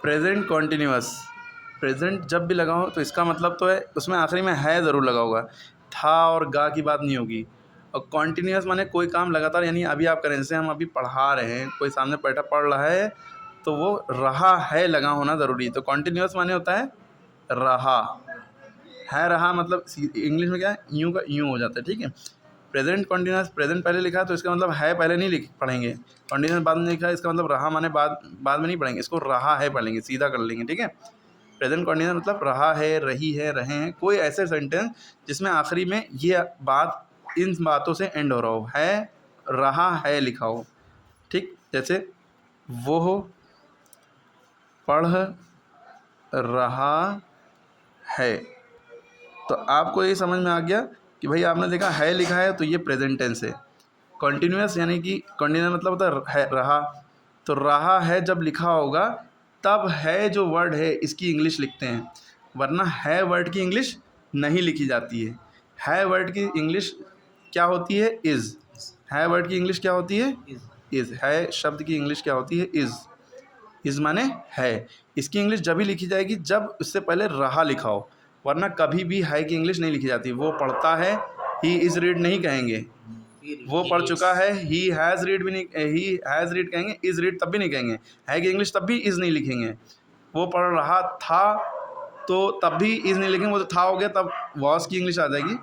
Present continuous, present जब भी लगाओ तो इसका मतलब तो है उसमें आखिरी में है ज़रूर लगा होगा, था और गा की बात नहीं होगी। और कॉन्टीन्यूअस माने कोई काम लगातार, यानी अभी आप करें, जैसे हम अभी पढ़ा रहे हैं, कोई सामने बैठा पढ़ रहा है तो वो रहा है लगा होना ज़रूरी है। तो कॉन्टीन्यूअस माने होता है रहा है, रहा मतलब इंग्लिश में क्या है, यूँ का यूँ हो जाता है, ठीक है। प्रेजेंट कॉन्टीन्यूअस, प्रेजेंट पहले लिखा है तो इसका मतलब है पहले नहीं लिख पढ़ेंगे, कॉन्टीन्यूअस बाद में लिखा है इसका मतलब रहा माने बाद में नहीं पढ़ेंगे, इसको रहा है पढ़ेंगे, सीधा कर लेंगे, ठीक है। प्रेजेंट कॉन्टीन्यूअस मतलब रहा है, रही है, रहे हैं, कोई ऐसे सेंटेंस जिसमें आखिरी में ये बात इन बातों से एंड हो रहा हो, है रहा है लिखा हो, ठीक। जैसे वो पढ़ रहा है, तो आपको ये समझ में आ गया कि भाई आपने देखा है लिखा है तो ये प्रेजेंट टेंस है। कॉन्टीन्यूअस यानी कि कॉन्टीन्यूअस मतलब होता है रहा, तो रहा है जब लिखा होगा तब है जो वर्ड है इसकी इंग्लिश लिखते हैं, वरना है वर्ड की इंग्लिश नहीं लिखी जाती है। है वर्ड की इंग्लिश क्या होती है, इज़। है वर्ड की इंग्लिश क्या होती है, इज़। है शब्द की इंग्लिश क्या होती है, इज़। इज़ माने है, इसकी इंग्लिश जब भी लिखी जाएगी जब उससे पहले रहा लिखा हो, वरना कभी भी है की इंग्लिश नहीं लिखी जाती। वो पढ़ता है, ही इज़ रीड नहीं कहेंगे, वो पढ़ चुका है, ही हैज़ रीड भी नहीं, ही हैज़ रीड कहेंगे, इज़ रीड तब भी नहीं कहेंगे, है की इंग्लिश तब भी इज़ नहीं लिखेंगे। वो पढ़ रहा था तो तब भी इज़ नहीं लिखेंगे, वो तो था हो गया तब वॉस की इंग्लिश आ जाएगी।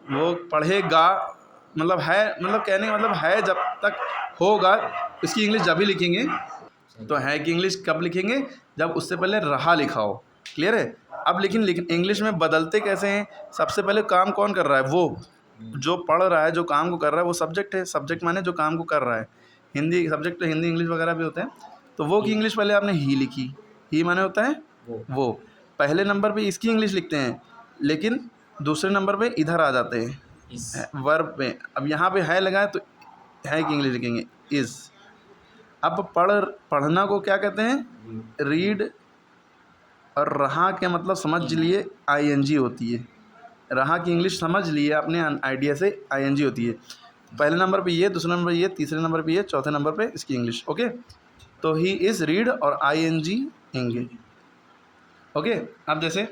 वो पढ़ेगा मतलब है, मतलब कहने का मतलब है जब तक होगा इसकी इंग्लिश जब भी लिखेंगे, तो है की इंग्लिश कब लिखेंगे, जब उससे पहले रहा लिखा हो। क्लियर है। अब लेकिन इंग्लिश में बदलते कैसे हैं, सबसे पहले काम कौन कर रहा है, वो जो पढ़ रहा है, जो काम को कर रहा है, वो सब्जेक्ट है। सब्जेक्ट माने जो काम को कर रहा है, हिंदी सब्जेक्ट, हिंदी इंग्लिश वगैरह भी होते हैं। तो वो की इंग्लिश पहले आपने ही लिखी, ही माने होता है वो। पहले नंबर पे इसकी इंग्लिश लिखते हैं, लेकिन दूसरे नंबर पे इधर आ जाते हैं वर्ब पे। अब यहाँ पे है लगा है तो है की इंग्लिश लिखेंगे, इज़। अब पढ़ना को क्या कहते हैं, रीड। और रहा के मतलब समझ लिए आईएनजी होती है, रहा की इंग्लिश समझ लिए अपने आइडिया से, आईएनजी होती है। पहले नंबर पे ये, दूसरे नंबर पे ये, तीसरे नंबर पे ये, चौथे नंबर पे इसकी इंग्लिश। ओके, तो ही इज़ रीड और आईएनजी इंगे। ओके, अब जैसे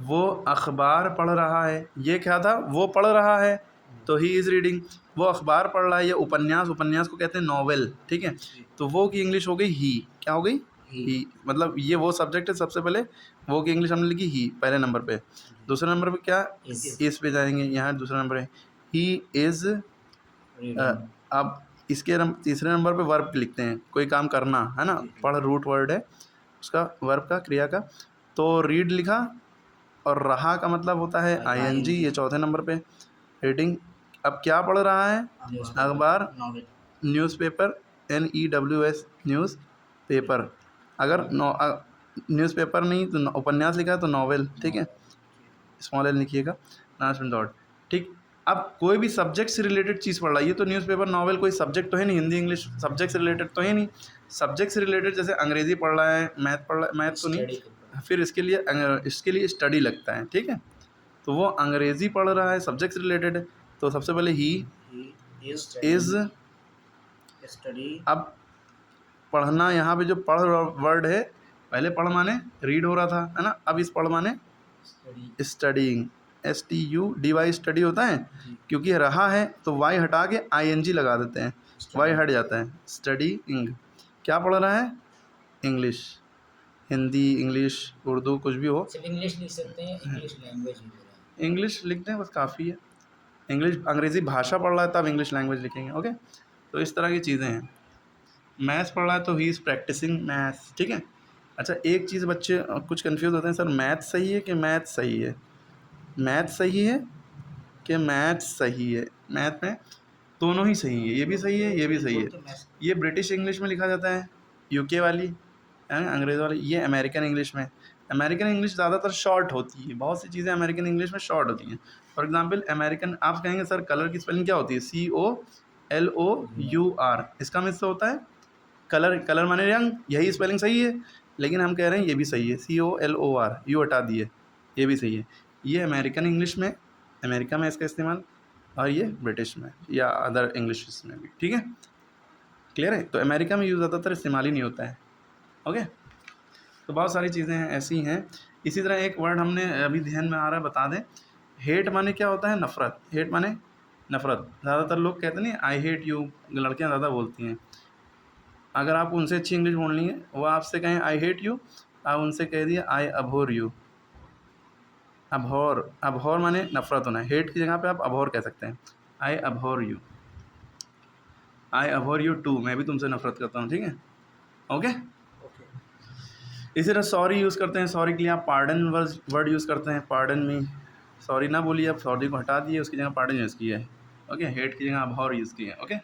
वो अखबार पढ़ रहा है, ये क्या था, वो पढ़ रहा है तो ही इज़ रीडिंग। वो अखबार पढ़ रहा है, ये उपन्यास, उपन्यास को कहते हैं नॉवेल, ठीक है। तो वो की इंग्लिश हो गई ही, क्या हो गई, ही। मतलब ये वो सब्जेक्ट है, सबसे पहले वो की इंग्लिश हमने लिखी ही पहले नंबर पे। दूसरे नंबर पे क्या, इस पे जाएंगे, यहाँ दूसरे नंबर है ही इज़। अब इसके तीसरे नंबर पे वर्ब लिखते हैं, कोई काम करना है ना, पढ़ रूट वर्ड है उसका, वर्ब का, क्रिया का। तो रीड लिखा, और रहा का मतलब होता है आईएनजी, ये चौथे नंबर पे रीडिंग। अब क्या पढ़ रहा है, अखबार, न्यूज़पेपर, NEWS, न्यूज़ पेपर। अगर न्यूज़पेपर नहीं तो उपन्यास लिखा है तो नॉवेल, ठीक है, स्मॉल एल लिखिएगा, लास्ट में डॉट, ठीक। अब कोई भी सब्जेक्ट से रिलेटेड चीज़ पढ़ रहा है, ये तो न्यूज़पेपर नॉवेल कोई सब्जेक्ट तो है नहीं, हिंदी इंग्लिश सब्जेक्ट से रिलेटेड तो है नहीं। सब्जेक्ट से रिलेटेड जैसे अंग्रेज़ी पढ़ रहा है, मैथ पढ़ रहा है, मैथ तो नहीं, फिर इसके लिए स्टडी लगता है, ठीक है। तो वो अंग्रेज़ी पढ़ रहा है, सब्जेक्ट से रिलेटेड है, तो सबसे पहले ही इज़ स्टडी। अब पढ़ना, यहाँ पे जो पढ़ वर्ड है, पहले पढ़ माने रीड हो रहा था, है ना, अब इस पढ़ माने स्टडीइंग, STUDY स्टडी होता है, क्योंकि रहा है तो वाई हटा के ING लगा देते हैं, वाई हट जाता है, स्टडीइंग। क्या पढ़ रहा है, इंग्लिश, हिंदी, इंग्लिश, उर्दू, कुछ भी हो, इंग्लिश लिख सकते हैं, इंग्लिश लैंग्वेज इंग्लिश लिखते हैं बस, काफ़ी है। इंग्लिश अंग्रेज़ी भाषा पढ़ रहा है तब इंग्लिश लैंग्वेज लिखेंगे। ओके, तो इस तरह की चीज़ें हैं। मैथ्स पढ़ रहा है तो ही इज़ प्रैक्टिसिंग मैथ्स, ठीक है। अच्छा, एक चीज़ बच्चे कुछ कंफ्यूज होते हैं, सर मैथ सही है कि मैथ सही है, मैथ सही है कि मैथ सही है। मैथ में दोनों ही सही है, ये भी सही है, ये भी सही है। ये ब्रिटिश इंग्लिश में लिखा जाता है, UK वाली है, अंग्रेज़ वाली, ये अमेरिकन इंग्लिश में। अमेरिकन इंग्लिश ज़्यादातर शॉर्ट होती है, बहुत सी चीज़ें अमेरिकन इंग्लिश में शॉर्ट होती हैं। फॉर एग्जांपल अमेरिकन, आप कहेंगे सर कलर की स्पेलिंग क्या होती है, COLOUR, इसका मतलब होता है कलर, कलर माने रंग, यही स्पेलिंग सही है, लेकिन हम कह रहे हैं ये भी सही है, COLOR, यू हटा दिए, ये भी सही है। ये अमेरिकन इंग्लिश में, अमेरिका में इसका इस्तेमाल, और ये ब्रिटिश में या अदर इंग्लिश में भी, ठीक है। क्लियर है। तो अमेरिका में यूज़ ज़्यादातर इस्तेमाल ही नहीं होता है, ओके, तो बहुत सारी चीज़ें ऐसी हैं। इसी तरह एक वर्ड हमने अभी ध्यान में आ रहा है, बता दें। हेट माने क्या होता है? नफ़रत। हेट माने नफ़रत। ज़्यादातर लोग कहते नहीं आई हेट यू, लड़कियां ज़्यादा बोलती हैं। अगर आप उनसे अच्छी इंग्लिश बोलनी है, वो आपसे कहें आई हेट यू, आप उनसे कह दिए आई अभोर यू। अभोर, अभोर माने नफ़रत होना। हेट की जगह पे आप अभोर कह सकते हैं, I abhor you, I abhor you too, मैं भी तुमसे नफ़रत करता हूँ, ठीक है? ओके। ओके। इसी तरह सॉरी यूज़ करते हैं। सॉरी के लिए आप पार्डन वर्ड यूज़ करते हैं, पार्डन मी। सॉरी ना बोलिए, आप सॉरी को हटा दिए, उसकी जगह पार्डन यूज़ किया है। ओके, हेट की जगह अभोर यूज़ किया है। ओके।